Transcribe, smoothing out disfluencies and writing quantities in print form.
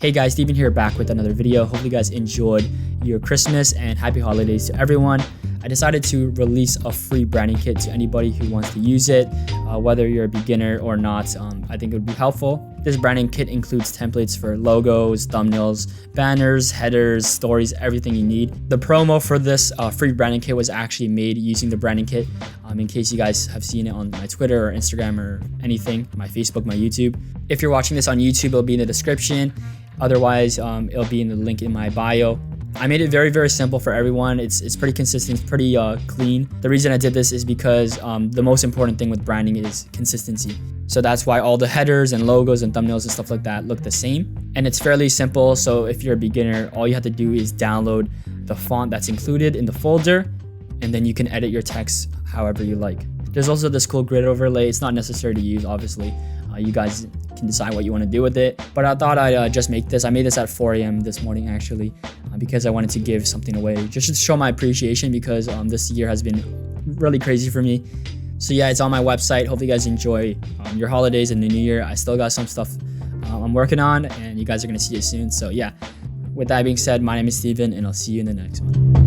Hey guys, Steven here, back with another video. Hopefully you guys enjoyed your Christmas and happy holidays to everyone. I decided to release a free branding kit to anybody who wants to use it, whether you're a beginner or not. I think it would be helpful. This branding kit includes templates for logos, thumbnails, banners, headers, stories, everything you need. The promo for this free branding kit was actually made using the branding kit, in case you guys have seen it on my Twitter or Instagram or anything, my Facebook, my YouTube. If you're watching this on YouTube, it'll be in the description. Otherwise, it'll be in the link in my bio. I made it very, very simple for everyone. It's pretty consistent, it's pretty clean. The reason I did this is because the most important thing with branding is consistency. So that's why all the headers and logos and thumbnails and stuff like that look the same. And it's fairly simple. So if you're a beginner, all you have to do is download the font that's included in the folder, and then you can edit your text however you like. There's also this cool grid overlay. It's not necessary to use, obviously. You guys can decide what you want to do with it. But I thought I'd just make this. I made this at 4 a.m. this morning, actually, because I wanted to give something away, just to show my appreciation, because this year has been really crazy for me. So yeah, it's on my website. Hopefully you guys enjoy your holidays and the new year. I still got some stuff I'm working on, and you guys are going to see it soon. So yeah, with that being said, my name is Steven, and I'll see you in the next one.